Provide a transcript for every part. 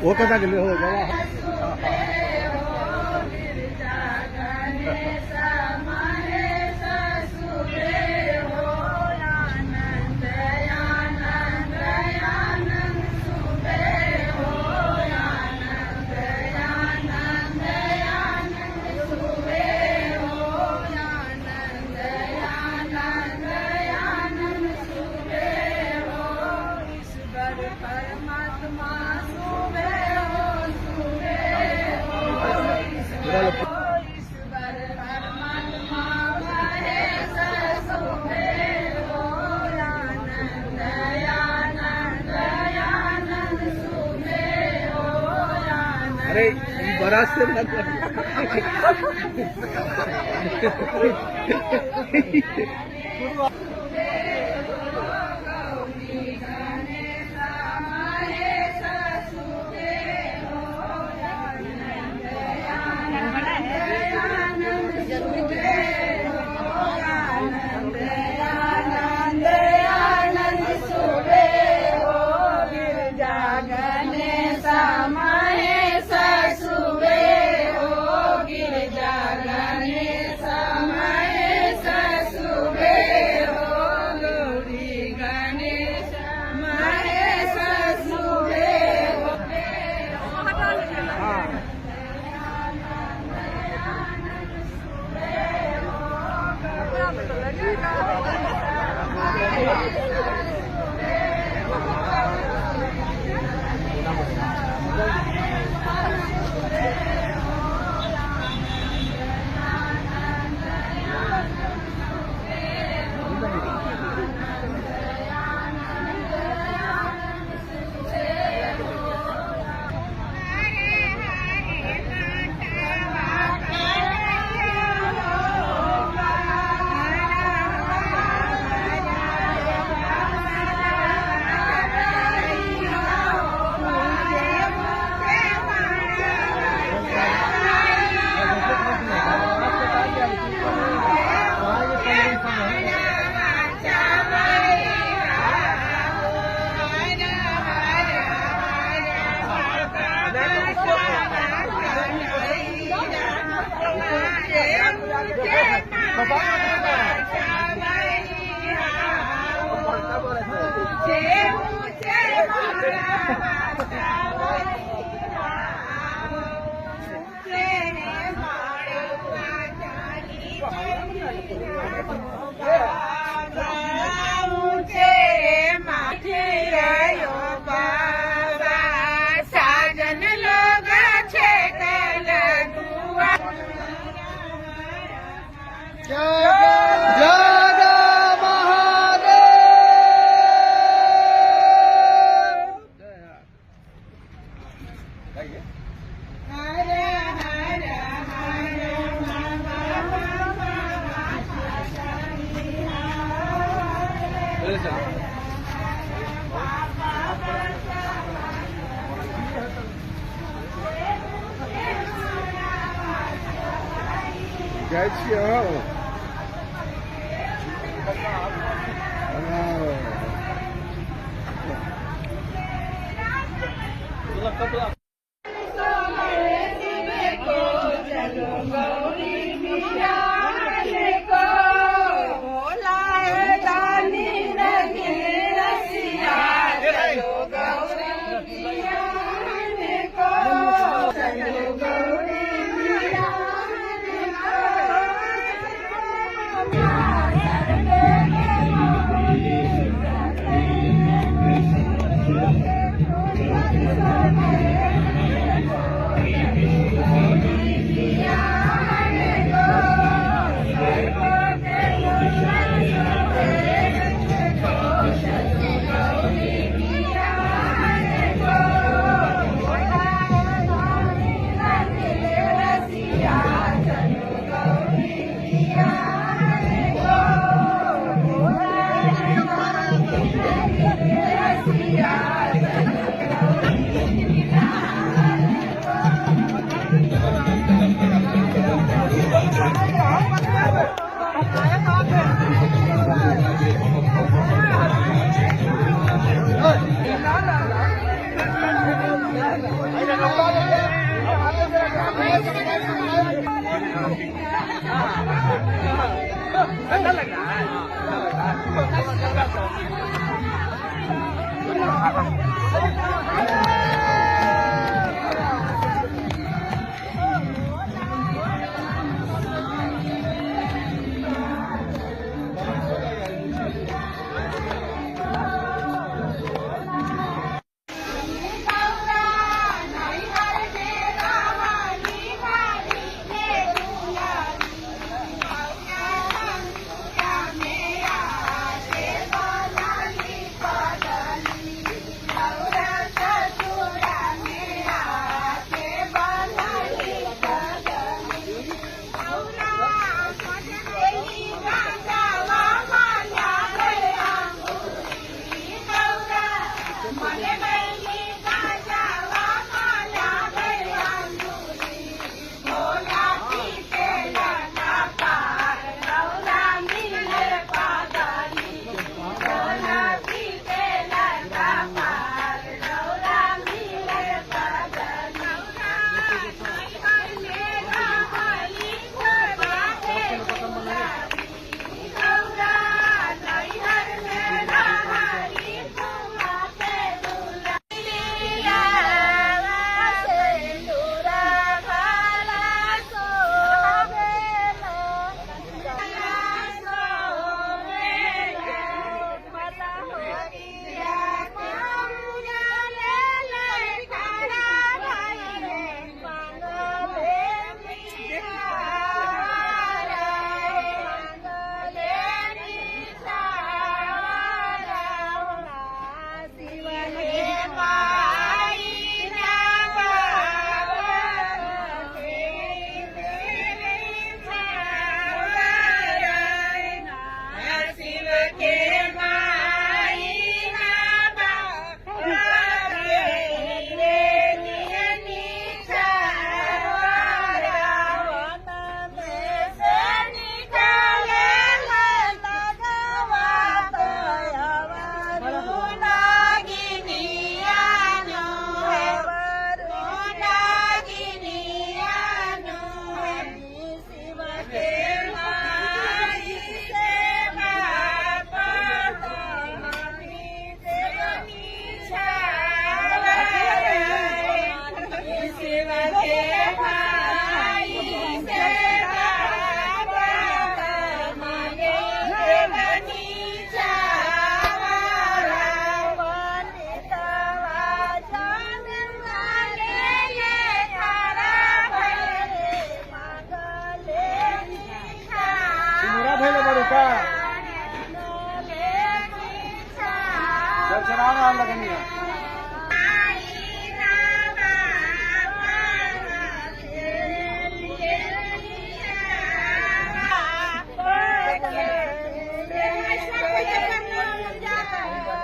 वो कथा के लिए हो जावा अरे बरात से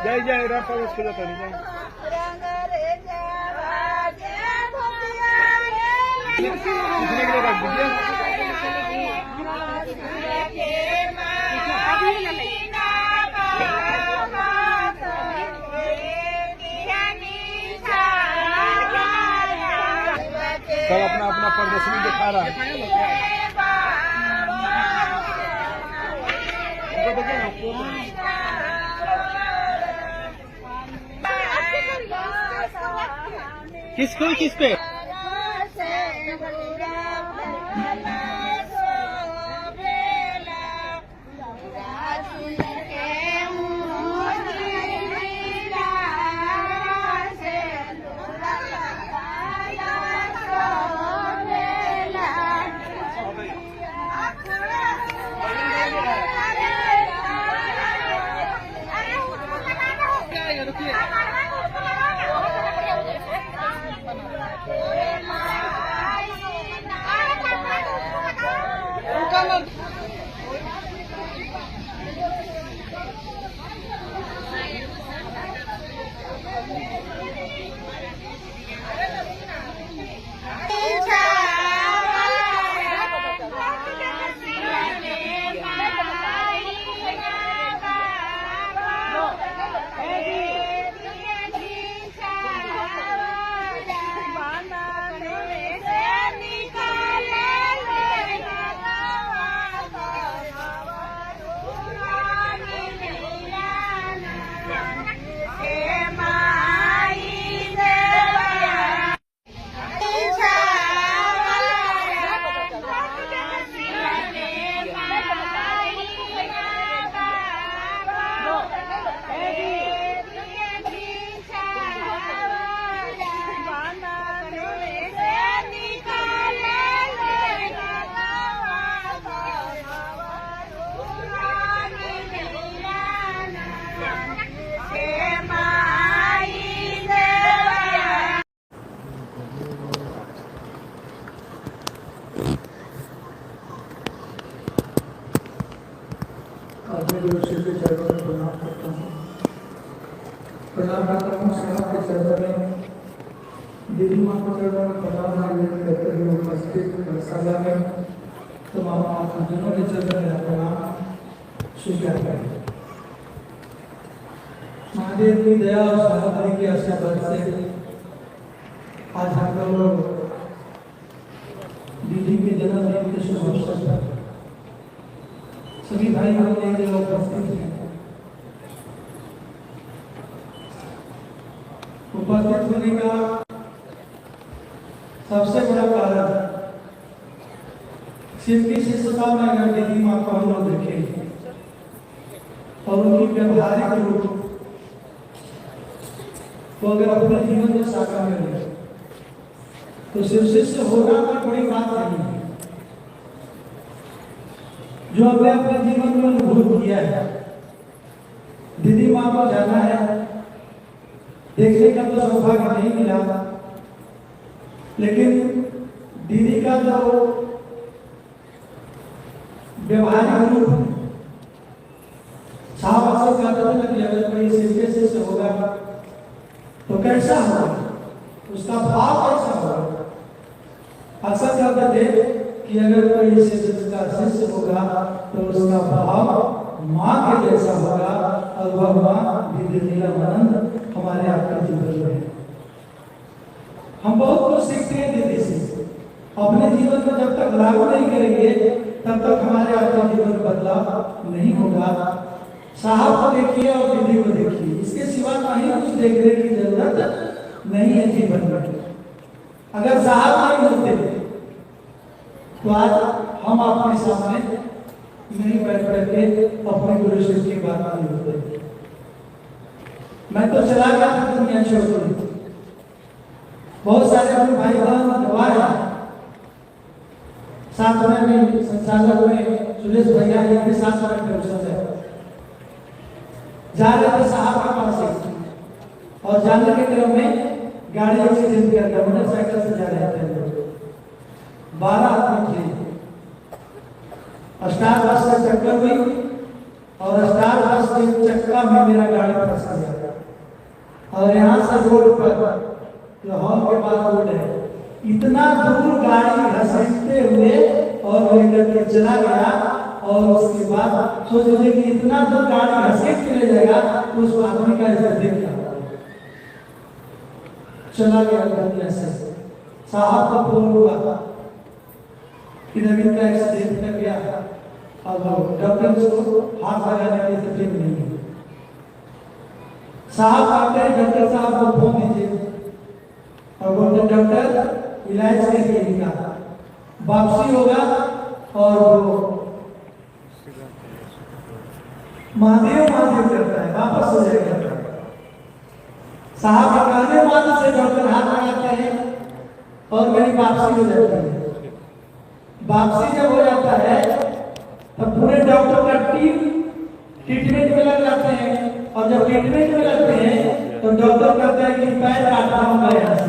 जय जय राम प्रवेश कर जाता नहीं सब अपना अपना प्रदर्शनी दिखा रहा है। किसको किस पे प्रणाम करता हूँ साहब के चरण में, दीदी माँ के चरणों में प्रणाम निवेदन करते हुए उपस्थित सभा में तमाम महाजनों के चरण में प्रणाम स्वीकार करें। महादेव की दया और सहायता के आशीर्वाद से आज हम लोग दीदी के जन्मदिन के शुभ अवसर पर सभी भाई बहन एक जगह उपस्थित हैं। उपस्थित होने का सबसे बड़ा कारण सिर्फ की शिष्यता में अगर दीदी माँ को हम लोग देखें और उनकी व्यवहारिक रूप तो अगर अपने जीवन में साकार करें तो सिर्फ शिष्य होना कोई बड़ी बात नहीं है। जो हमने अपने जीवन में अनुभव किया है, दीदी माँ को जाना है, देखने का तो सौभाग्य नहीं मिला, लेकिन दीदी का जो व्यवहारिक रूप साहब से कहते थे कि अगर कोई शिष्य से होगा तो कैसा होगा, उसका भाव कैसा होगा। अक्सर कहते थे कि अगर कोई शिष्य का शिष्य होगा तो उसका भाव माँ के जैसा होगा, और वह माँ दीदी नीलमानंद हमारे आपके जीवन में। हम बहुत कुछ सीखते हैं दीदी से, अपने जीवन में जब तक लागू नहीं करेंगे तब तक हमारे आपका जीवन बदलाव नहीं होगा। साहब को देखिए और दीदी को देखिए, इसके सिवा कहीं कुछ देखने की जरूरत नहीं है जीवन में। अगर साहब नहीं होते तो आज हम आपके सामने नहीं बैठ करके अपने गुरु शिष्य की बात नहीं होते। मैं तो चला गया था दुनिया छोड़, बहुत सारे अपने भाई बहन गवाह साथ में भी संचालक में सुरेश भैया इनके साथ जा रहे थे साहब के पास और जाने के क्रम में गाड़ी एक्सीडेंट कर गया, मोटरसाइकिल से जा रहे थे, 12 आदमी थे। स्टार बस से टक्कर हुई और स्टार बस के चक्का में मेरा गाड़ी फंस गया और यहाँ से रोड पर जो हॉल के बाद रोड है, इतना दूर गाड़ी घसीटते हुए और लेकर के चला गया। और उसके बाद सोच लीजिए कि इतना दूर गाड़ी घसीट के ले जाएगा तो उस आदमी का स्थिति क्या चला गया दुनिया से। साहब का फोन हुआ कि नवीन का एक्सीडेंट कर गया, अब डॉक्टर को हाथ लगाने की स्थिति में नहीं है। साहब आते हैं, डॉक्टर साहब को फोन दीजिए और बोलते डॉक्टर इलाज करके लिखा वापसी होगा और महादेव करता है, वापस हो जाएगा। साहब कहने मात्र से डॉक्टर हाथ लगाते हैं और मेरी वापसी हो जाती है। वापसी जब हो जाता है तब पूरे डॉक्टर का टीम ट्रीटमेंट में लग जाते हैं और जब ट्रीटमेंट में लगते हैं तो डॉक्टर कहते हैं कि पैर काटना होगा यहाँ से।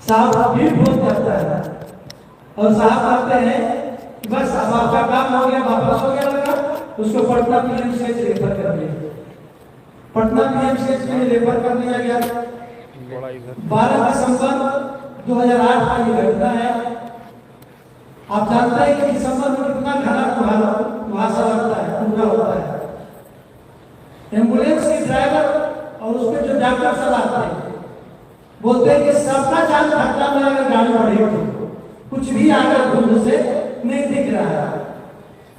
साहब फिर पहुंच जाता है और साहब कहते हैं बस अब आपका काम हो गया, वापस हो गया लगा, उसको पटना पीएमसीएच रेफर कर दिया। पटना पीएमसीएच में रेफर कर दिया गया। 12 दिसंबर 2008 का ये घटना है। आप जानते हैं कि दिसंबर में कितना घना कुहासा लगता है, पूरा होता है। एम्बुलेंस के ड्राइवर और उसमें जो डॉक्टर सब आते हैं बोलते हैं कि सबका जान खतरा में अगर गाड़ी बढ़ेगी, कुछ भी आकर धुंध से नहीं दिख रहा है।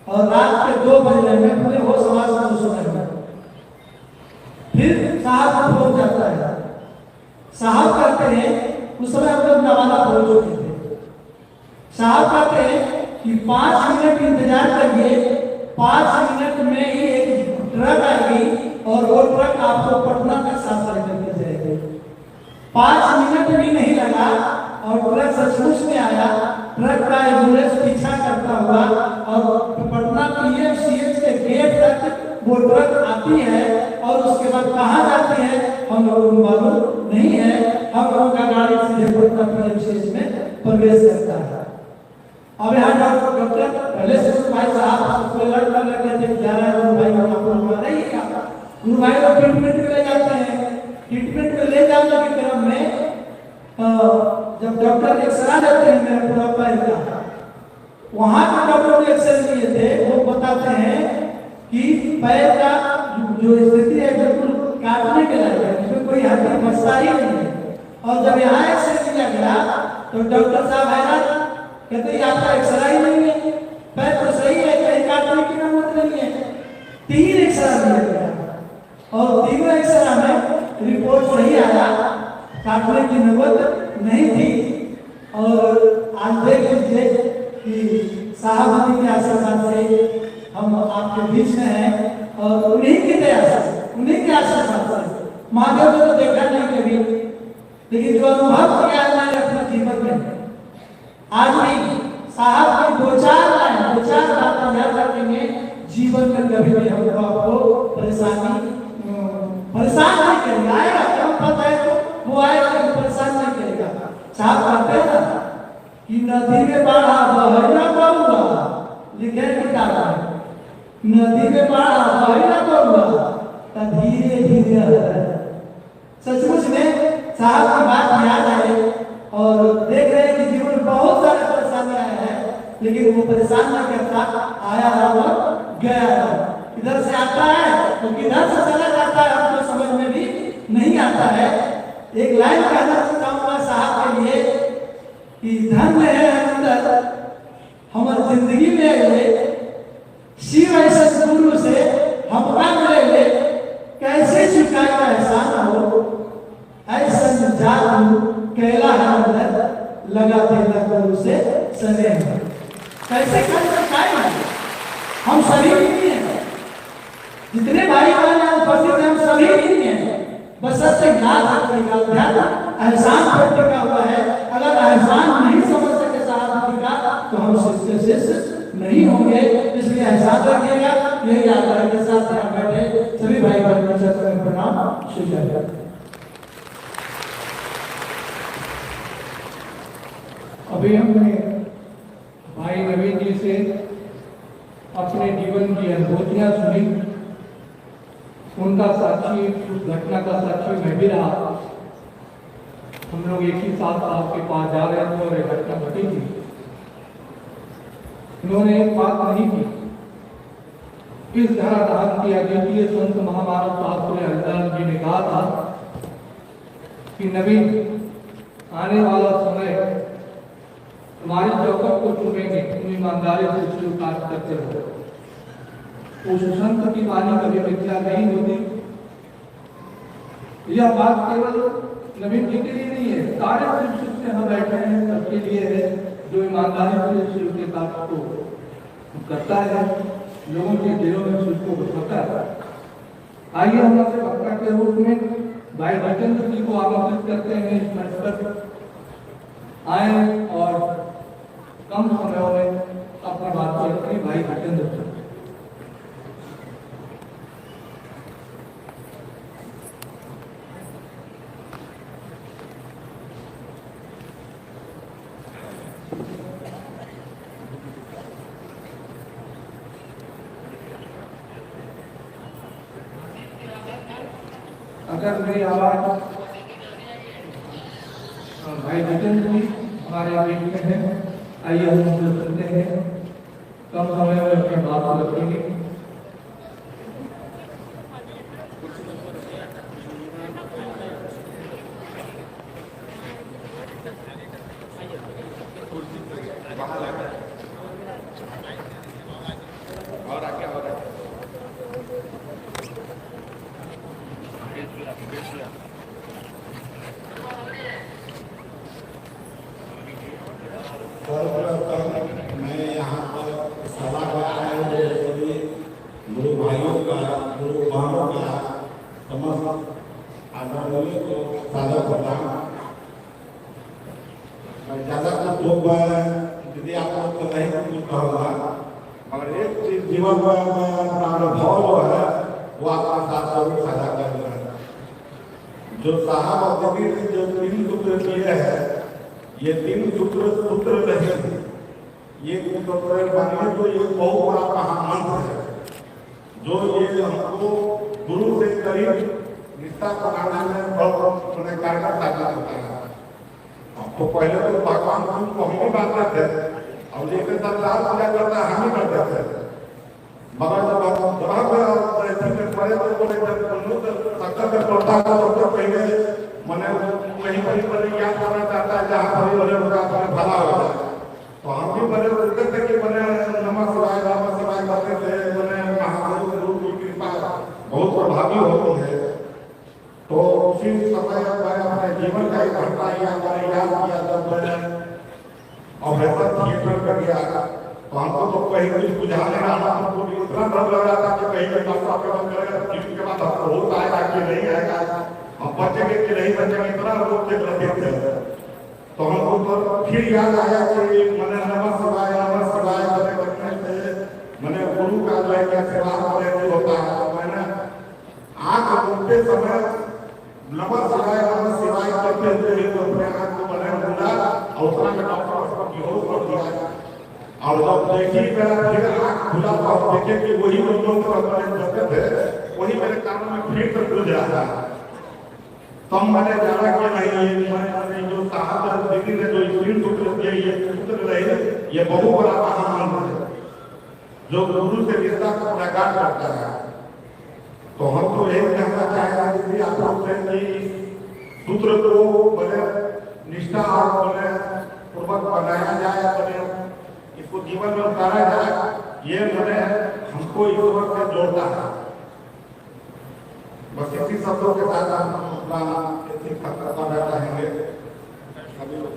और रात के 2 बजे में पूरे होश आवाज सुना है। फिर साहब पहुंच जाता है। साहब कहते हैं उस समय हम लोग नवादा पहुंच चुके थे। साहब कहते हैं कि 5 मिनट इंतजार करिए, 5 मिनट में ही एक ट्रक आएगी और वो ट्रक आपको पटना तक साफ करके जाएगी। 5 मिनट भी नहीं लगा और ट्रक सचमुच में आया। ट्रक का एम्बुलेंस पीछा करता हुआ और पटना पीएमसीएच के गेट तक वो ट्रक आती है और उसके बाद कहाँ जाती है हम लोगों को मालूम नहीं है। हम लोगों का गाड़ी सीधे पटना पीएमसीएच में प्रवेश करता है। अब यहाँ डॉक्टर पहले से भाई साहब लड़ कर लगे थे, 11 भाई नहीं गुरु भाई लोग ट्रीटमेंट में ले जाते हैं, ट्रीटमेंट में ले जाने के क्रम में जब डॉक्टर एक्सरे देते हैं मेरा पूरा पैर का, वहां के डॉक्टर ने एक्सरे लिए थे, वो बताते हैं कि पैर का जो स्थिति है बिल्कुल काटने के लायक है, इसमें कोई हड्डी फंसता ही नहीं है। और जब यहाँ एक्सरे लिया गया तो डॉक्टर साहब हैरान, कहते आपका एक्सरा ही नहीं है, पैर तो सही है, कहीं काटने की जरूरत नहीं है। 3 एक्सरा लिया गया और तीनों एक्सरा में रिपोर्ट सही आया, काटने की नौबत नहीं थी। और आज देख लीजिए कि साहब के आशीर्वाद से हम आपके बीच में हैं और उन्हीं की दया से, उन्हीं के आशीर्वाद से, महादेव को तो देखा नहीं कभी, लेकिन जो अनुभव किया मैंने अपने जीवन में, आज भी साहब की 2-4 बातें याद रखेंगे, जीवन में कभी भी हम आपको परेशान नहीं करेगा। आएगा कम पता है तो वो आएगा, परेशान नहीं करेगा। साहब कहते हैं ना कि नदी में बाढ़ बहे ना बहूगा, लिखे किताब में, नदी में बाढ़ बहे ना बहूगा तो धीरे धीरे। सचमुच में साहब की बात याद आए और देख रहे हैं कि जीवन में बहुत सारे परेशानियां हैं, लेकिन वो परेशान नहीं करता, आया और गया। इधर से आता है तो किधर से चला जाता है हमको समझ में भी नहीं आता है। एक लाइन कहना चाहूंगा साहब के लिए कि धन्य है अंदर हमारी जिंदगी में हुए शिव ऐसे गुरु से हमका मिले, कैसे चुकाएगा एहसान हो, ऐसा जादू कैला है अंदर लगाते गुरु से सने। कैसे कर चुकाएगा? हम सभी नहीं है, जितने भाई बहन उपस्थित हैं हम सभी नहीं है, बस सबसे याद रखिएगा एहसान पर टिका हुआ है। अगर एहसान नहीं समझ सके साहब का तो हम शिष्य नहीं होंगे, इसलिए एहसान रखिएगा। यही आग्रह के साथ यहाँ बैठे सभी भाई बहन को चरण में प्रणाम स्वीकार। अभी हमने भाई नवीन जी से अपने जीवन की अनुभूतियां सुनी, उनका साक्षी, उस घटना का साक्षी मैं भी रहा। हम लोग एक ही साथ आपके पास जा रहे थे और एक घटना घटी थी। उन्होंने एक बात नहीं की, इस धराधाम की अद्वितीय संत महामानव शास्त्री हरिदास जी ने कहा था कि नवीन, आने वाला समय तुम्हारी चौखट को चुमेंगे, तुम ईमानदारी से स्वीकार करते हो। उस संत की वाणी कभी मिथ्या नहीं होती। यह बात केवल नवीन जी के लिए नहीं है, सारे शिष्य से हम बैठे हैं सबके लिए है, जो ईमानदारी से शिव के कार्य को करता है, लोगों के दिलों में शिव को बसता है। आइए हम अपने वक्ता के रूप में भाई भजन जी को आमंत्रित करते हैं इस मंच पर आए और कम समय में अपनी बात को रखें। भाई भजन अगर मेरी आवाज भाई जितेंद्र जी हमारे बीच में है, आइए हम उनसे सुनते हैं, कम समय में अपनी बात को रखेंगे। और आगे मैं यहाँ पर सभा में आए हुए सभी गुरु भाइयों का, गुरु बहनों का समस्त आदरणीय को साझा करता हूँ। मैं ज़्यादा कुछ लोग यदि आप लोग को नहीं कुछ कहूँगा, मगर एक चीज जीवन में मैं अपना अनुभव जो है वो आपके साथ जरूर साझा करूँगा। जो साहब और कबीर ने जो 3 सूत्र किए हैं, ये 3 सूत्र नहीं है, ये मानिए तो ये बहुत बड़ा महामंत्र है जो ये हमको गुरु से करीब रिश्ता बनाने में बहुत मैंने कारगर साबित होता है। तो पहले तो भगवान को हम ही मानते थे, और लेकिन संसार पूजा करता हम ही करते थे। मगर जब हम ग्रह में पड़े तो बोले जब सक्कर में पड़ता है तो सबसे पहले मैंने कहीं पर याद करना चाहता है जहाँ पर बड़े होगा भला होगा। तो हम भी बड़े बोलते थे कि मैंने नमः शिवाय करते थे, मैंने महादेव गुरु की कृपा बहुत प्रभावी होती है। तो उसी समय मैं अपने जीवन का एक घटना याद किया जब मैं अवैतन थिएटर कर गया। तो हमको तो कहीं कुछ बुझा नहीं रहा, हमको इतना डर लग रहा था कि कहीं डॉक्टर के बंद करेगा फिल्म के बाद हमको होता आएगा कि नहीं आएगा, हम बचेंगे कि नहीं बचेंगे, इतना लोग के लगे थे। तो हमको तो फिर याद आया कि मैंने नमः शिवाय करने से मैंने गुरु का जो है सेवा करने होता है। तो मैंने आँख मूंदते समय नमः शिवाय करते हुए तो अपने आँख को मैंने मूंदा और उतना में डॉक्टर उसको बेहोश कर दिया। और जब देखी मेरा फिर आँख खुला तो देखे कि वही लोग करते थे, वही मेरे कानों में फिर से खुल रहा था। तब मैंने जाना कि नहीं, मैंने जो साहब डिग्री ने जो स्क्रीन सूत्र रही ये बहुत बड़ा महान है जो गुरु से रिश्ता को प्रगाढ़ करता है। तो हम तो यही कहना चाहेंगे कि आप लोग कि सूत्र को बड़े निष्ठा और बड़े पूर्वक बनाया जाए, बड़े इसको जीवन में उतारा जाए, ये मैंने हमको ईश्वर से जोड़ता है। बस इसी शब्दों के साथ हम अपना खत्म रहेंगे। सभी लोग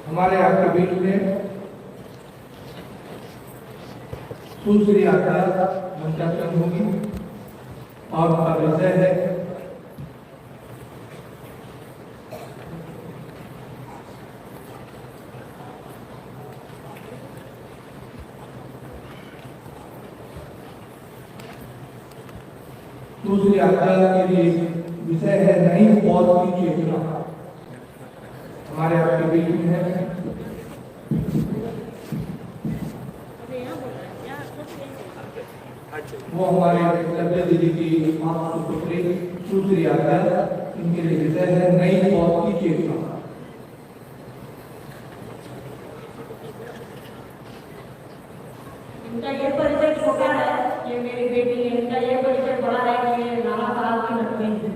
हमारे आपके बीच में सुश्री आचार्य मंत्राचरण होगी और उनका विषय है सुश्री आचार्य के लिए विषय है नई पौध की चेतना। हमारे आपके बीच में है वो हमारे लज्जा दीदी की माता पुत्री सुश्री आचार्य, इनके लिए विषय है नई पौध की चेतना। इनका ये परिचय छोटा है, ये मेरी बेटी है। इनका ये परिचय बड़ा है कि ये नाना साहब की लड़की है।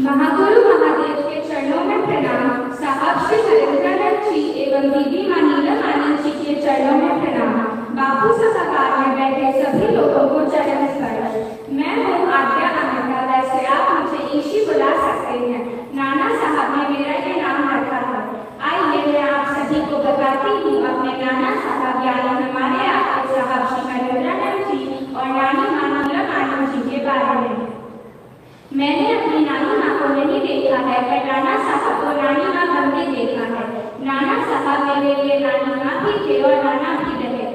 महागुरु महादेव के चरणों में प्रणाम। साहब श्री नरेंद्रनाथ जी एवं दीदी मां नीलम आनंद जी के चरणों में प्रणाम। बापू सभागार में बैठे सभी लोगों को चरण स्पर्श। मैं हूँ आद्या अमृता, वैसे आप मुझे ईशी बुला सकते हैं। नाना साहब ने मेरा ये नाम रखा है। आइए मैं आप सभी को बताती हूँ अपने नाना साहब यानी हमारे आपके साहब श्री नरेंद्रनाथ जी और नानी मां नीलम आनंद जी के बारे में। मैंने अपनी नानी माँ को नहीं देखा है, पर नाना साहब को नानी माँ बनते देखा है। नाना साहब मेरे लिए नानी माँ भी थे और नाना भी रहे।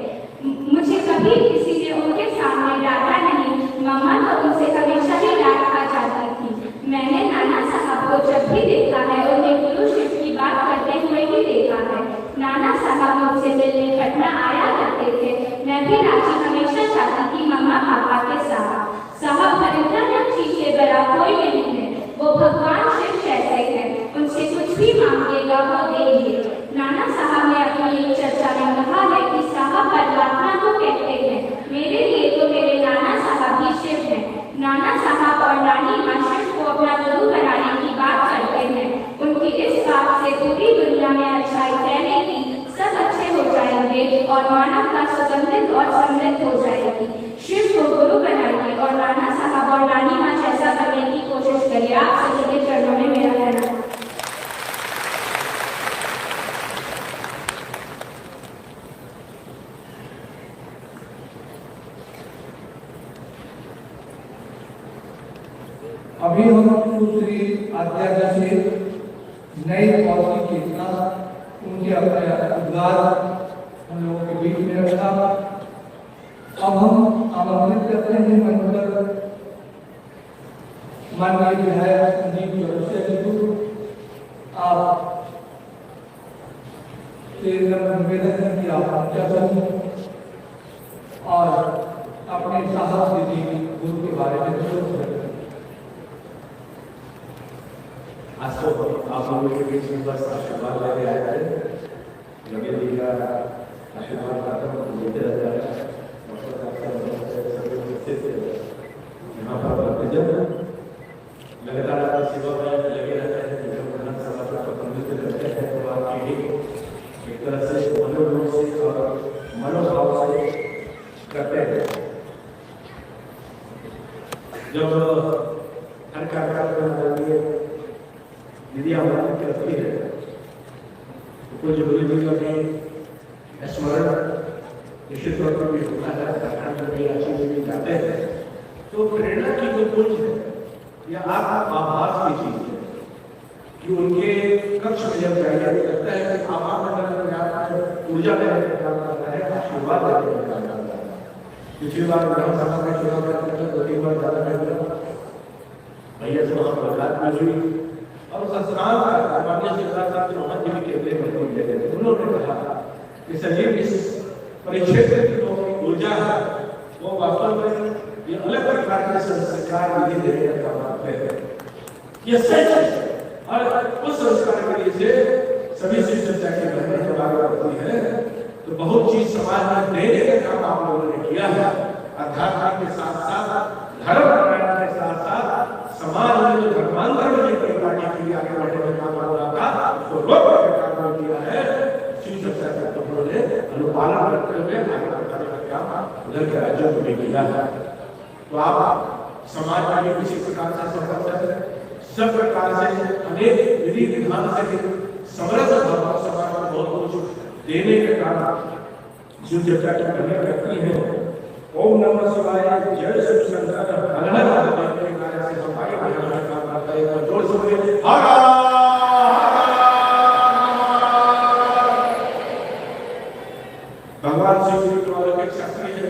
मुझे कभी किसी ने उनके सामने डांटा नहीं, मम्मा तो उनसे हमेशा ही डांट खा जाती थी। मैंने नाना साहब को जब भी देखा है उन्हें गुरु शिव की बात करते हुए ही देखा है। नाना साहब मुझसे मिलने पटना आया करते थे। मैं भी रांची हमेशा जाती थी मम्मा पापा के साथ। साहब नरेंद्रनाथ जी से बड़ा कोई नहीं है, वो भगवान शिव जैसे हैं, उनसे कुछ भी मांगेगा वो देंगे। नाना साहब ने अपनी एक चर्चा में कहा है कि साहब परमात्मा को कहते हैं, मेरे लिए तो मेरे नाना साहब ही शिव हैं। नाना साहब और नानी मां शिव को अपना गुरु बनाने की बात करते हैं। उनकी इस बात से पूरी दुनिया में अच्छाई फैलेगी, सब अच्छे हो जाएंगे और मानवता सुगंधित और समृद्ध हो जाएगी। शिव को गुरु बनाइए और नाना साहब और नानी माँ जैसा करने की कोशिश करिए। आप सभी के चरणों में मेरा कहना। अभी हम सुश्री आचार्य से नई पॉलिसी के साथ उनके अपने उद्गार हम लोगों के बीच में रखा। अब हम आमंत्रित करते हैं मंच माननीय विधायक संजीव चौरसिया जी को। आप से निवेदन है कि आप मंचा करें और अपने साहस दीदी गुरु के बारे में सोच रहे हैं। आज तो आप लोगों के बीच में बस आशीर्वाद लेके आए थे। लगे जी का आशीर्वाद लेते रहता है। यहाँ पर जब लगातार आपकी सेवा में लगे रहते हैं, जब विधानसभा का प्रतिनिधित्व करते हैं, तो आपकी एक तरह से मनोभाव से और मनोभाव से करते हैं। जब हर कार्यक्रम यदि आमंत्रित करती है तो कुछ गुरु जी का भी स्मरण निश्चित तौर पर भी होता है। प्रधानमंत्री राशि में जाते हैं तो प्रेरणा की जो कुछ है या आप आभास की चीज है कि उनके कक्ष में जब जाइए लगता है कि आभार मंडल में ऊर्जा देने का काम करता है, आशीर्वाद देने का काम करता है। पिछली बार विधानसभा का चुनाव करते 2-3 बार ज्यादा भैया से वहां मुलाकात में हुई और संस्थान का माननीय शिवराज साहब चौहान जी के केंद्रीय मंत्री थे। उन्होंने कहा कि संजीव इस परिक्षेत्र की जो ऊर्जा है वो वास्तव में ये अलग प्रकार के संस्कार विधि देने का काम करते हैं। ये सच है और उस संस्कार के लिए से सभी शिष्टाचार की बहनें जब आगे बढ़ती है तो बहुत चीज समाज में देने का काम आप लोगों ने किया है। अध्यात्म के साथ साथ धर्म प्रणाली के साथ साथ समाज में जो धर्मांतरण की परिपाटी के लिए आगे बढ़ने का काम हो रहा था उसको रोकने का काम किया है। शिष्टाचार के टुकड़ों ने अनुपालन करते हुए आगे बढ़ने का काम उधर के राज्यों में भी किया है। तो आप समाज में किसी प्रकार से सफल सब प्रकार से अनेक विधि विधान से समरस भाव समाज में बहुत कुछ देने के कारण जो चर्चा करने लगती है। ओम नमः शिवाय, जय शिव शंकर, हर हर महादेव के नारे से हम आगे बढ़ने का काम करते हैं। जोर से बोलिए हर भगवान शिव जी को अलौकिक शक्ति है,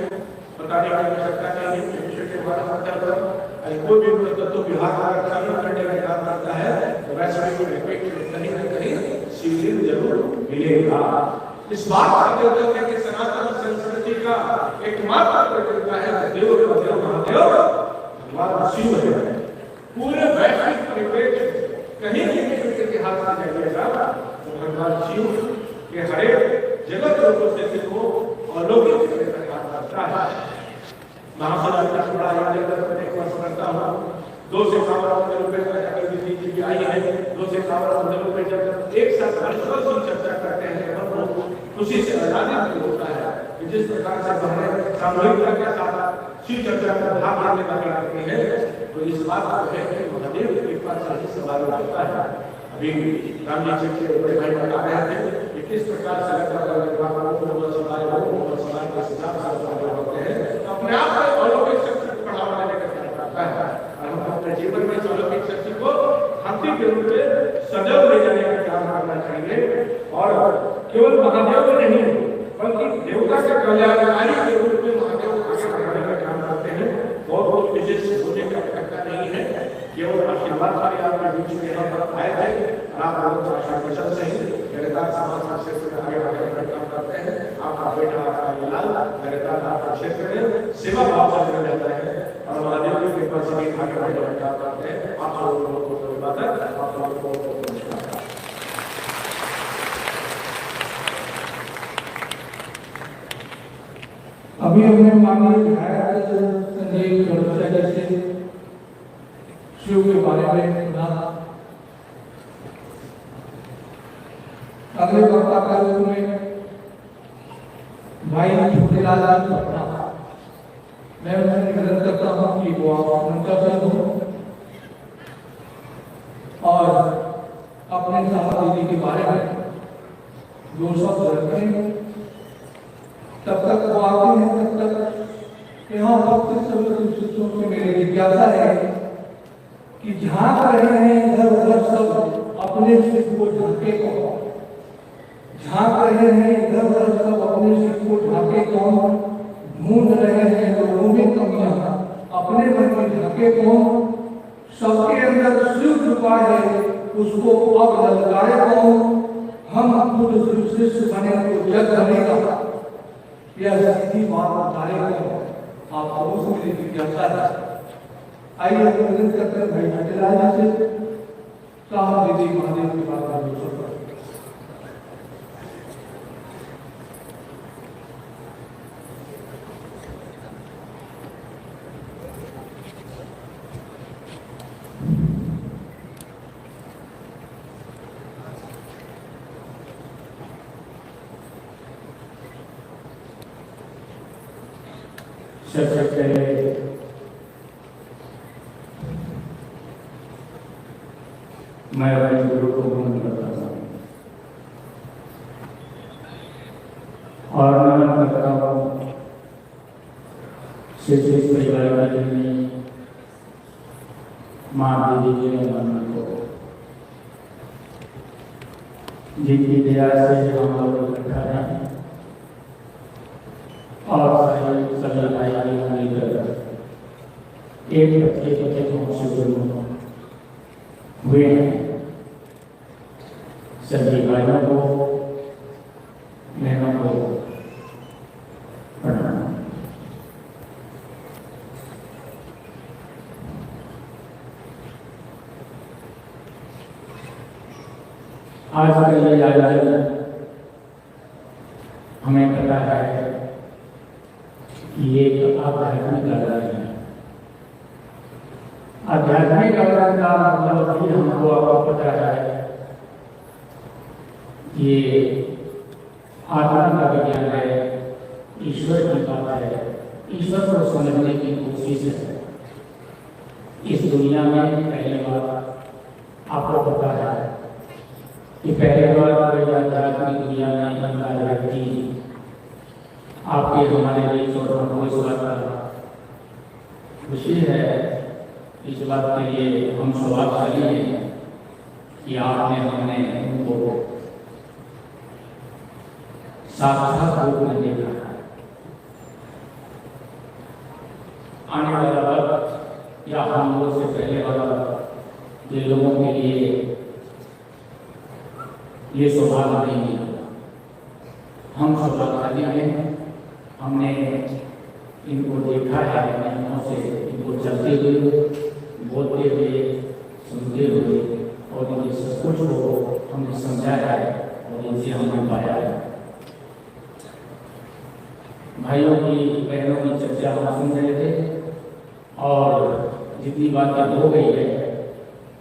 बताने की आवश्यकता नहीं है। कोई भी तत्व विभाग का काम करने का काम करता है तो वैसे भी कहीं न कहीं शिवलिंग जरूर मिलेगा। इस बात का द्योतक है कि सनातन संस्कृति का एकमात्र प्रदेवता है देव महादेव भगवान शिव है। पूरे वैश्विक परिप्रेक्ष्य कहीं भी इतिहास में जाइएगा तो भगवान शिव के हरे जगत रूपों से को अलौकिक करने का काम करता है। महाशिवरात्रि का बड़ा आयोजन प्रत्येक वर्ष करता हूँ। 2 से 5 रुपए का अटल जी की आई है। 2 से 5 रुपए जब एक साथ वर्चुअल चर्चा करते हैं तो खुशी से आजादी होता है। जिस प्रकार से बहनें सामूहिकता के साथ शिव चर्चा में भाग लेने वाली आती है तो इस बात को है कि महादेव की कृपा से ही समारोह होता है। अभी राम जी के बड़े भाई बता रहे थे कि किस प्रकार से समाज के हिसाब से होते हैं अपने आप में अलौकिक शक्ति को बढ़ावा देने का कार्य करता है। और हम अपने जीवन में अलौकिक शक्ति को हाथी के रूप में सदैव ले जाने का काम करना चाहिए। और केवल महादेव में नहीं बल्कि देवता के कल्याणकारी के रूप में महादेव आगे बढ़ाने का काम करते हैं। बहुत विशेष होने की आवश्यकता नहीं है, केवल आशीर्वाद वाले आपके बीच में यहाँ पर आए थे और आप लोगों को आशीर्वाद से ही लगातार समाज क्षेत्र में आगे बढ़ने का काम करते हैं। आपका बेटा आपका लाल लगातार आपके क्षेत्र में सेवा भाव से जुड़े रहता है और महादेव की कृपा से आगे बढ़ने का काम करते हैं। आप लोगों को धन्यवाद, आप लोगों को नमस्कार। अभी हमने माननीय विधायक संजीव चौरसिया जी से शिव के बारे में सुना। अगले वक्ता का रूप में भाई छोटेलाल जी पटना, मैं उनसे निवेदन करता हूँ कि वो उनका सब हो और अपने साहब दीदी के बारे में 2 शब्द रखें। तब तक वो आते हैं तब तक यहाँ उपस्थित सभी शिष्यों से मेरी जिज्ञासा है कि जहाँ पर रहे हैं इधर उधर सब अपने अपने सिर को झांके कौन? झांक रहे हैं इधर उधर सब अपने सिर को झांके कौन? ढूंढ रहे हैं लोगों में कमियां, अपने मन में झांके कौन? सबके अंदर शिव छुपा है, उसको अब ललकारे कौन? हम खुद शिष्य बने तो जग बनेगा, यह सीधी बात बताए कौन? आप सबों से मेरी जिज्ञासा है। आइए प्रकट करते हैं भाई हटलाल से साहब दीदी महादेव की बात करें। सबसे पहले मैं अपने गुरु को नमन करता हूँ और नमन करता हूँ शिव परिवार के लिए माँ दीदी के नमन को, जिनकी दया से हम लोग इकट्ठा हैं और सभी भाई मिलकर एक बच्चे को शुरू हुए हैं। सभी भाइयों को बहनों को प्रणाम। आज का ये आयोजन हमें पता है ये एक आध्यात्मिक आयोजन है। आध्यात्मिक आयोजन का मतलब भी हमको आपको पता है, ये आत्मा का विज्ञान है, ईश्वर की बात है, ईश्वर को समझने की कोशिश है। इस दुनिया में पहली बार आपको पता है कि पहली बार कोई आध्यात्मिक दुनिया में बंदा व्यक्ति आपके हमारे लिए छोटा इस बात का खुशी है। इस बात के लिए हम सौभाग्यशाली हैं कि आपने हमने उनको साक्षात रूप में देखा है। आने वाला वक्त या हम लोग से पहले वाला ये लोगों के लिए ये सौभाग्य नहीं है। हम सौभाग्यशाली हैं, हमने इनको देखा है, हमने से इनको चलते हुए, बोलते हुए, सुनते हुए और इनके सब कुछ को हमने समझा है और इनसे हमने पाया है। भाइयों की बहनों की चर्चा हम सुन रहे थे और जितनी बातें हो गई है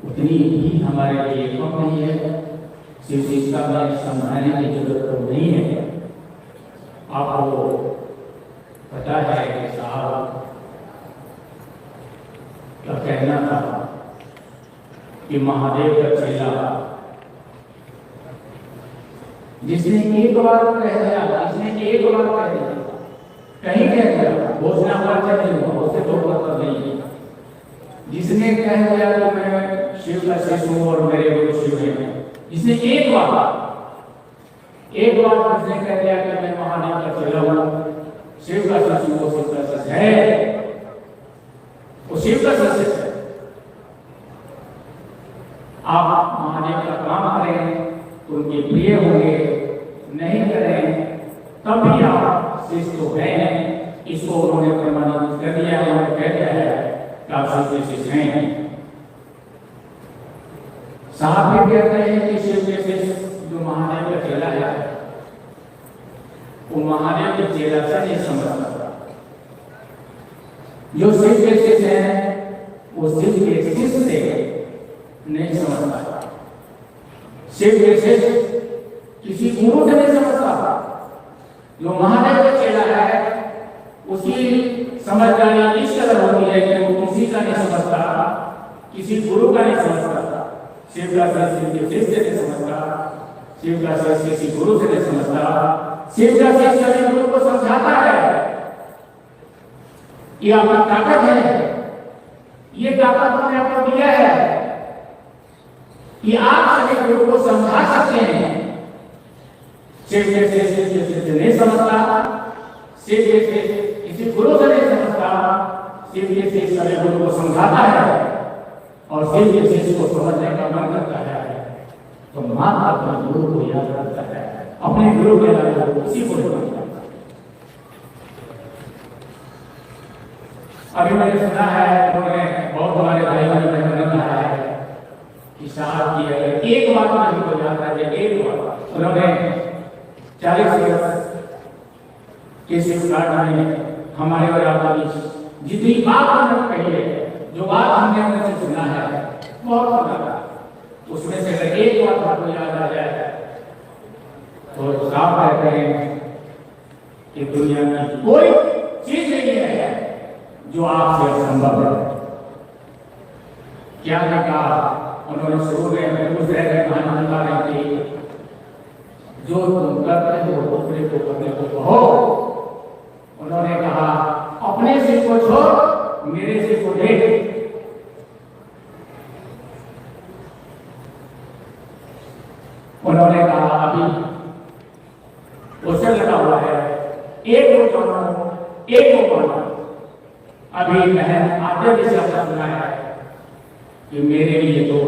उतनी ही हमारे लिए कम नहीं है। सिर्फ इसका में समझाने की जरूरत तो नहीं है। आपको पता है कि साहब का कहना था कि महादेव का चेला जिसने एक बार कह दिया, जिसने एक बार कह दिया, कहीं कह दिया, घोषणा पर नहीं हुआ, उससे दो मतलब नहीं है। जिसने कह दिया कि मैं शिव का शिष्य हूँ और मेरे गुरु शिव हैं, जिसने एक बार जिसने कह दिया कि मैं महादेव का चेला हूँ, शिव का शिष्य हूँ, शिव का शिष्य है, वो शिव का शिष्य है। आप महादेव का काम करें, उनके प्रिय होंगे, नहीं करें तब भी आप शिष्य तो हैं। इसको उन्होंने प्रमाणित कर दिया है, उन्होंने कह दिया है कि आप शिव के शिष्य हैं। साहब भी कहते हैं कि शिव के शिष्य जो महादेव का चेला है वो महादेव के चेला से नहीं समझता। जो शिव के शिष्य हैं वो शिव के शिष्य से नहीं समझता। शिव के शिष्य किसी गुरु से नहीं समझता। जो महादेव का चेला है उसकी समझदारी इस कदर होती है कि वो किसी का नहीं समझता, किसी गुरु का नहीं समझता। शिव का शिष्य शिव से नहीं समझता, शिव का शिष्य किसी गुरु से नहीं समझता। शिव का शिष्य सभी गुरु को समझाता है ये आपकी ताकत है, ये ताकत हमने आपको दिया है, कि आप सभी गुरु को समझा सकते हैं। सिर्फ नहीं समझता, सिर्फ किसी गुरु से नहीं समझता, सिर्फ सभी गुरु को समझाता है और सिर्फ को समझने का मन करता है तो मात्र अपने गुरु को याद रखता है, अपने गुरु के अलावा किसी को नहीं मानता। अभी मैंने सुना है, उन्होंने बहुत हमारे भाइयों ने कहा है कि साहब की अगर एक बात नहीं हो जाता है, एक बात उन्होंने 40 वर्ष के शिक्षार्थ में हमारे और आपकी जितनी बात उन्होंने कही है, जो बात हमने उनसे सुना है बहुत सुना, उसमें से अगर एक बात आपको याद आ जाए तो साफ कहते हैं कि दुनिया की कोई चीज नहीं है जो आपसे असंभव है। क्या कहा उन्होंने शुरू में उस कहानी बता रही थी, जो तुम करते हो दूसरे को करने को कहो। उन्होंने कहा अपने सिर को छोड़ मेरे सिर को देख। उन्होंने कहा अभी उससे लगा हुआ है, एक को जानो, एक को मानो। अभी बहन आगे भी शब्द सुना है कि मेरे लिए तो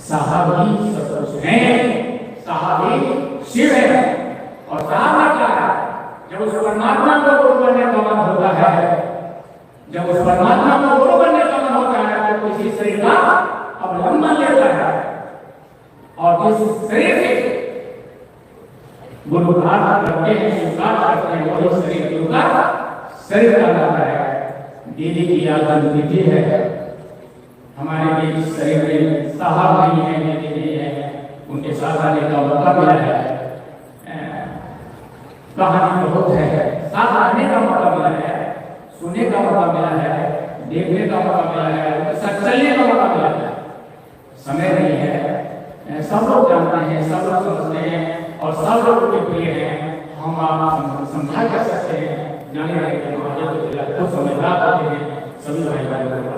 साहब ही सब कुछ है, साहब ही शिव है। और साहब ने कहा जब उस परमात्मा को गुरु बनने का मन होता है, जब उस परमात्मा को गुरु बनने का मन होता है तो किसी शरीर का अवलंबन लेता है और जिस शरीर से गुरु प्राप्त करते हैं, स्वीकार करते हैं, वही शरीर गुरु का शरीर कहलाता है। दीदी की याद तिथि है, हमारे बीच शरीर में साहब नहीं है, दीदी नहीं है, उनके साथ आने का मौका मिला है। कहानी बहुत है, साथ आने का मौका मिला है, सुनने का मौका मिला है, देखने का मौका मिला है, उनके साथ चलने का मौका मिला है। समय नहीं है, सब लोग जानते हैं, सब लोग समझते हैं और सब लोग उनके प्रिय हैं। हम आप समझा कर सकते हैं, जाने रहे हैं तो समझदार होते हैं सभी भाई बहनों को।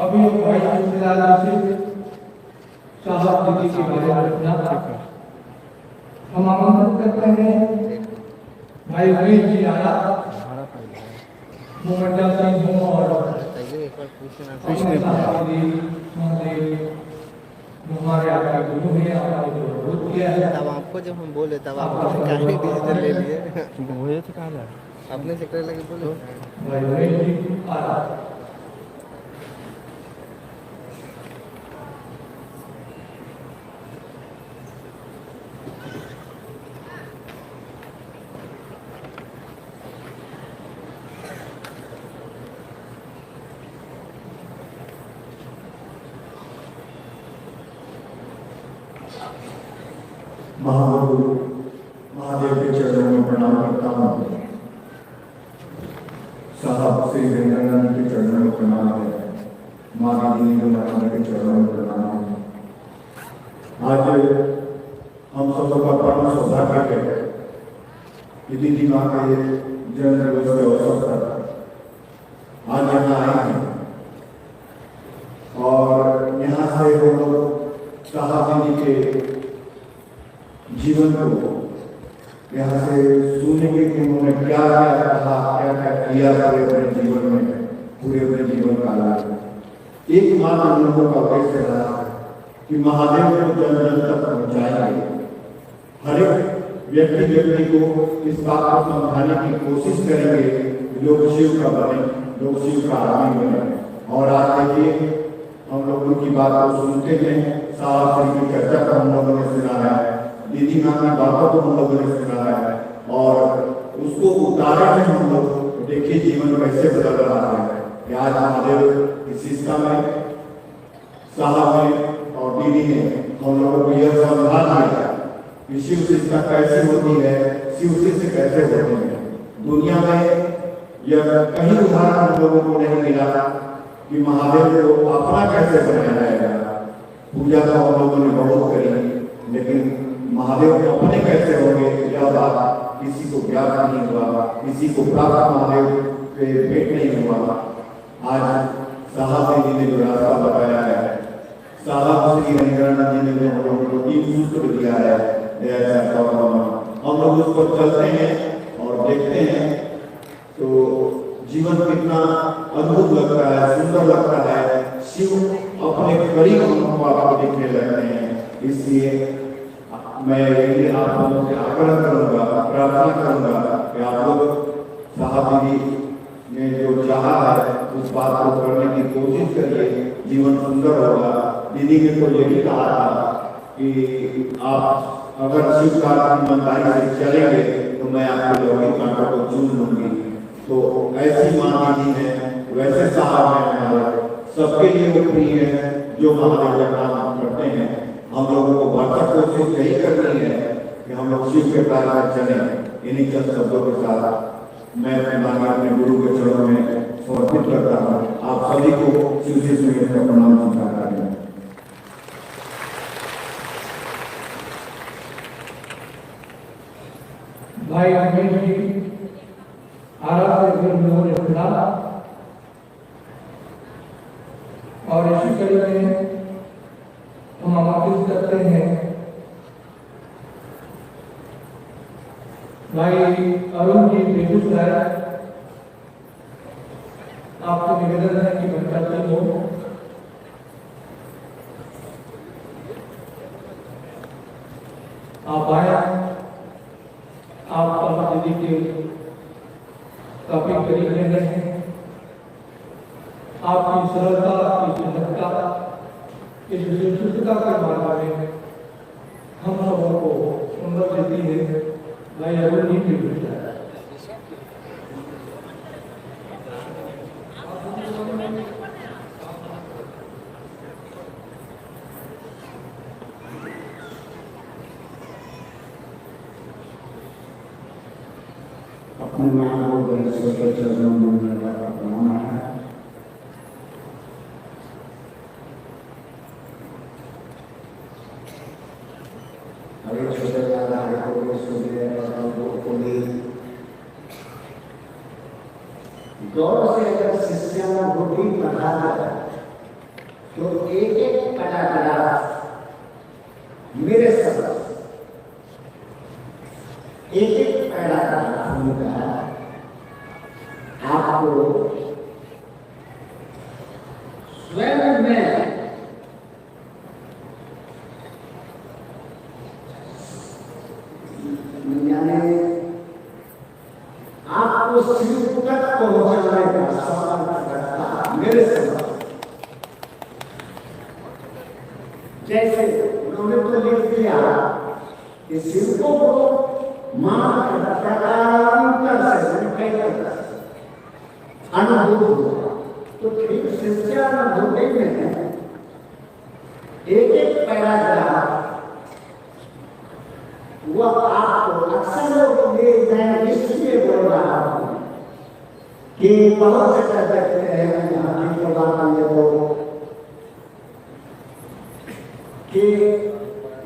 अभी भाई साहब दीदी के बारे में सुना, हम आमंत्रित करते हैं भाई वीर जी आया, मोहम्मद सिंह और हमारे आपका गुरु है, तब आपको जब हम बोले तब आपने काहे डिजिटल ले लिए? मुझे तो कहा आपने सेक्टर लगे बोले महागुरु महादेव के चरणों में प्रणाम करता हूँ। साहब श्री वेंकटानंद के चरणों में प्रणाम है, माँ दीदी महाराज के चरणों में प्रणाम है। आज हम सब का परम सौभाग्य है कि दीदी माँ का ये जन्म दिवस के अवसर पर आज यहाँ आए हैं और यहाँ से हम लोग साहब दीदी के जीवन को यहाँ से सुनेंगे कि उन्होंने क्या क्या कहा, क्या क्या किया पूरे अपने जीवन में, पूरे अपने जीवन काल। एक मात्र हम लोगों का उद्देश्य रहा कि महादेव को जन जन तक पहुँचाएंगे। हर एक व्यक्ति को इस बात को समझाने की कोशिश करेंगे लोग शिव का बने, लोग शिव का आदमी बने। और आज देखिए हम लोग उनकी बात को सुनते हैं, साहब की चर्चा को हम लोगों ने सुना है, दीदी माँ की बातों को हम लोगों ने सुना है और उसको उतारे में हम लोग देखिए जीवन कैसे बदल रहा है। कि आज महादेव इस सिस्टम में साहब ने और दीदी ने हम लोगों को यह समझा दिया कि शिव शिक्षा कैसे होती है, शिव शिष्य कैसे होते हैं। दुनिया में यह कहीं उदाहरण हम लोगों को नहीं मिला कि महादेव को अपना कैसे बनाया जाएगा। पूजा तो हम लोगों ने बहुत करी, लेकिन महादेव अपने कैसे होंगे यह बात किसी को प्राप्त महादेव पे भेंट नहीं हुआ। आज साहब जी ने जो रास्ता बताया है, साहब श्री हरिहरानंद जी ने जो हम लोगों को 3 सूत्र दिया है, हम लोग उस पर चलते हैं और देखते हैं तो जीवन कितना अद्भुत लगता है, सुंदर लगता है। शिव अपने करीब हमको आपको दिखने लगते हैं। इसलिए मैं आप लोगों से आग्रह करूंगा, प्रार्थना करूंगा कि आप लोग साहब जी ने जो चाहा है उस बात को करने की कोशिश करिए, जीवन सुंदर होगा। दीदी ने तो यही कहा था कि आप अगर शिव का ईमानदारी से चलेंगे तो मैं आपके लौकिक कांटों को चुन लूंगी। तो ऐसी माँ जी है, वैसे साहब है हमारे, सबके लिए वो प्रिय है जो महादेव का नाम करते हैं। हम लोगों को भरसक कोशिश यही करनी है कि हम लोग शिव के कार्य में चलें। इन्हीं चंद शब्दों के साथ मैं अपने गुरु के चरणों में समर्पित करता हूँ। आप सभी को शिव जी से प्रणाम स्वीकार करें। भाई अमीर जी आरा से फिर लोगों ने खुला और इसी कड़ी में हम आमंत्रित करते हैं भाई अरुण जी बेगूसराय। आपको निवेदन है कि बनकर हो आप आए, आप दीदी के काफी करीब रह रहे हैं। आपकी सरलता, आपकी सुंदरता, इस विशिष्टता के मार्ग में हम सबों को सुंदर देती है। भाई अरुण जी भी मिलता है। अपने मां को गणेश्वर के चरणों में प्रणाम है। अरे छोटे दादा को सुबह गौर से अगर शिष्यों को भी पढ़ा जाए तो एक एक कड़ा मेरे सब एक एक पैदा होगा आपको स्वयं में यानी आपको शिव तक पहुंचाने का सवाल करता मेरे से। जैसे उन्होंने तो लिख दिया कि शिव को अनुभूत हुआ, तो ठीक शिष्यानुभूति में एक एक पैराग्राफ वह आपको अक्सर ये मैं इसलिए बोल रहा हूँ कि बहुत से कर सकते हैं यहाँ की बात ये तो कि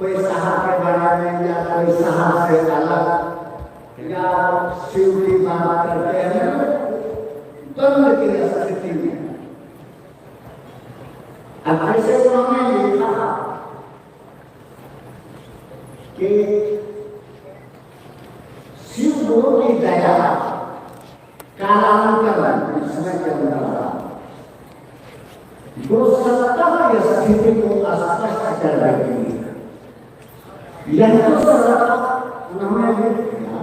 कोई साहब के बारे में या कोई साहब से अलग या शिव की बात करते हैं द्वंद्व की स्थिति में। अब ऐसे उन्होंने लिखा कि शिव गुरु की दया कालांतरण समय के अंदर गुरु सत्ता स्थिति को स्पष्ट कर देती है। यह तो सर्वथा उन्होंने लिख दिया,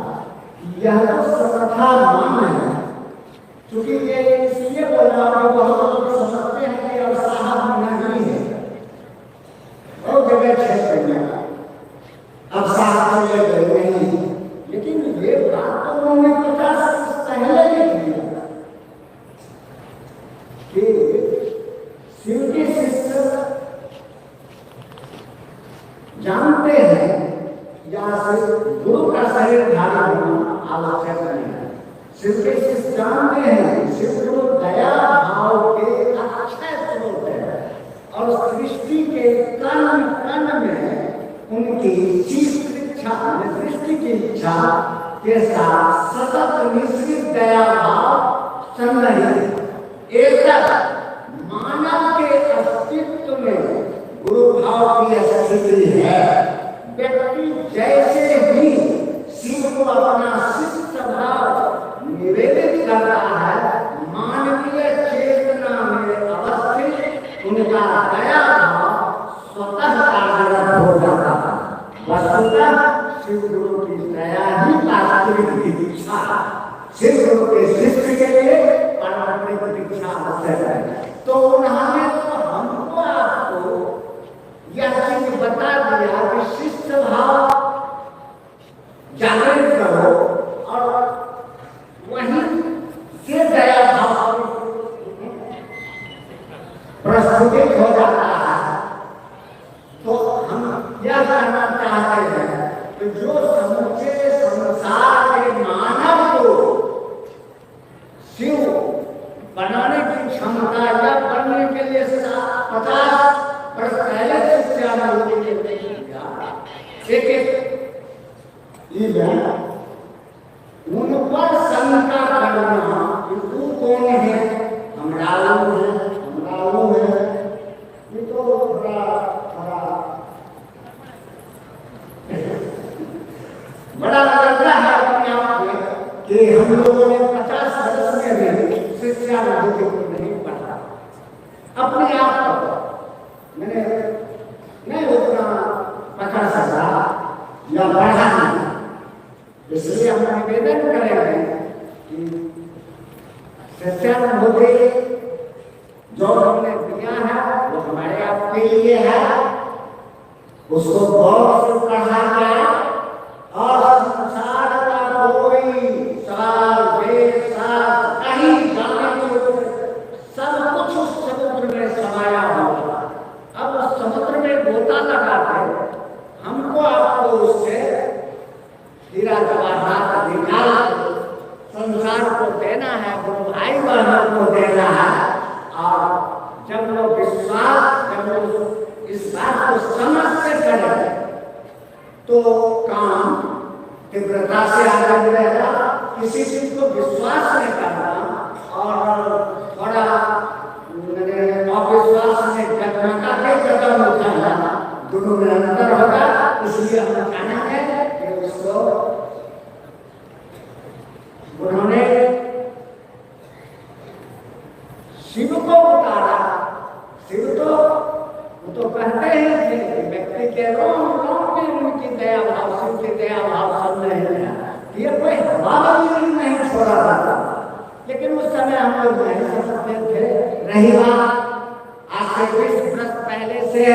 यह तो सर्वथा मान है। क्योंकि ये इसलिए बोल रहा हूँ बहुत लोग समझते हैं कि और साहब नहीं है और जगह क्षेत्र में अब साहब चले गए नहीं, लेकिन ये बात तो उन्होंने 50 पहले लिख दिया कि शिव के शिष्य जानते हैं या सिर्फ गुरु का शरीर धारण होना आवश्यक नहीं है। शिव के शिष्य जानते हैं शिव गुरु दया भाव के अक्षय स्रोत है और सृष्टि के कण कण में उनकी चीज इच्छा, सृष्टि की इच्छा के साथ सतत मिश्रित दया भाव संग्रहित एक मानव के अस्तित्व में गुरु भाव की स्थिति है। व्यक्ति जैसे ही शिव को अपना शिष्ट भाव निवेदित करता है, मानवीय चेतना में अवस्थित उनका दया भाव स्वतः कार्यरत हो जाता है। वस्तुतः शिव गुरु की दया ही वास्तविक दीक्षा, शिव गुरु के शिष्य के लिए पारंपरिक दीक्षा आवश्यक है। तो उन्होंने तो हमको आपको यह चीज बता दिया कि शिष्ट भाव जागृत करो और वहीं से दया भाव प्रस्फुटित हो जाता है। तो हम यह कहना चाहते हैं कि जो समूचे संसार के मानव को शिव बनाने की क्षमता या बनने के लिए 50 वर्ष पहले उन पर शंका करना कि तू कौन है, हम रावण है, ये तो बड़ा लगता है अपने आप में कि हम लोगों ने 50 वर्ष में भी शिक्षा नहीं पढ़ा। अपने आप को मैंने नहीं उतना 50,000 या बढ़ा नहीं, इसलिए हम निवेदन करेंगे कि सत्यानुभूति जो हमने दिया है वो हमारे आपके लिए है, उसको गौर से पढ़ा जाए और संसार का कोई सवाल बेसार कहीं जाने को सब कुछ उस समुद्र में समाया हुआ। अब उस समुद्र में गोता लगा के हमको आपको उससे हीरा जवाहरात निकाल संसार को देना है, गुरु भाई बहनों को देना है। और जब वो विश्वास, जब वो इस बात को समझ से करें तो काम तीव्रता से आगे बढ़ेगा। किसी चीज को विश्वास नहीं करना और थोड़ा अविश्वास में जगमगा के कदम उठाना, दोनों में अंतर होगा। इसलिए हम कहेंगे कि उसको उन्होंने शिव को उतारा। शिव तो कहते हैं कि व्यक्ति के रोम में उनकी दया भाव, शिव की दया भाव सब नहीं है। ये कोई हवा नहीं छोड़ा था, लेकिन उस समय हम लोग नहीं समझते थे। रही बात आज से 20 वर्ष पहले से,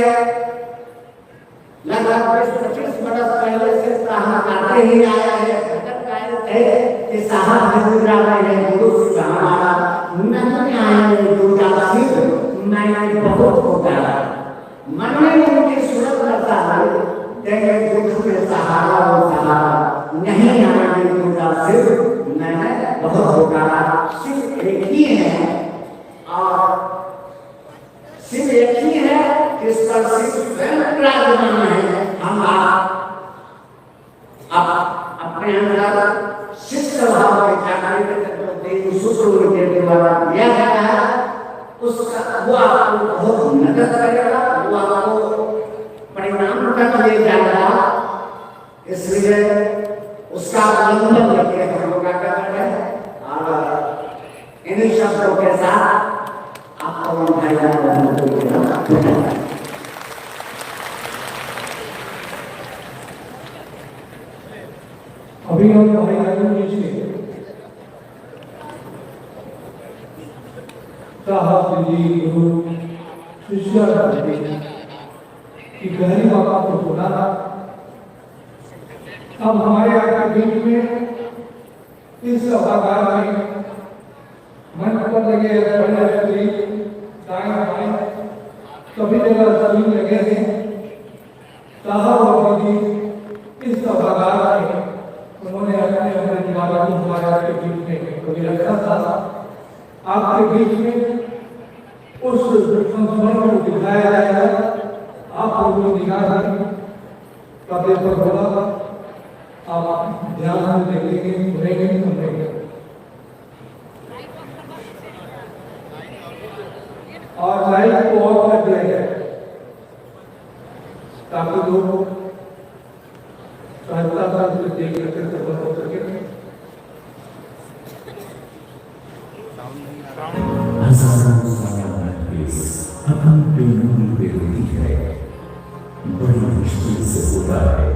लगभग 20-25 वर्ष पहले से हम गाते ही आया है, भजन गाए थे कि साहब हजूरा में गुरु से हमारा नहीं आए दूजा शिव, मैंने बहुत पुकारा। मन में उनकी सूरत करता है, तेरे दुख में सहारा हो सहारा, नहीं आए दूजा शिव, मैंने बहुत पुकारा। शिव एक ही है और शिव एक ही है जिस पर शिव स्वयं विराजमान है। हम अपने अंदर शिष्ट भाव के जागृत तीन सूत्र के द्वारा दिया गया है, उसका वो आपको बहुत मदद करेगा, वो आपको परिणाम तक ले जाएगा। इसलिए उसका अवलंबन करके हम लोग आगे बढ़े और इन्हीं शब्दों के साथ आपको भाई अभी हम भाई आयु जी से साहब जी गुरु शिष्य की गहरी बातों को सुना था। अब हमारे आपके बीच में इस सभागार में मंच पर लगे दाएं बाएं सभी जगह सभी लगे हैं। साहब और जी इस सभागार में उन्होंने अपने अपने निवाला को हमारे आपके बीच में कभी रखा था। आपके बीच में उस संस्मरण को दिखाया जाएगा। आप लोगों ने निगाह का पेपर होगा। आप ध्यान से देखेंगे, सुनेंगे, सुनेंगे। और लाइट को ऑफ कर दिया गया ताकि लोग सहजता से उसे देख सके, सफल हो सके। हजारों साल अपन प्रेम पे होती है, बड़ी मुश्किल से होता है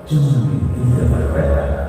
जन्म में पैदा।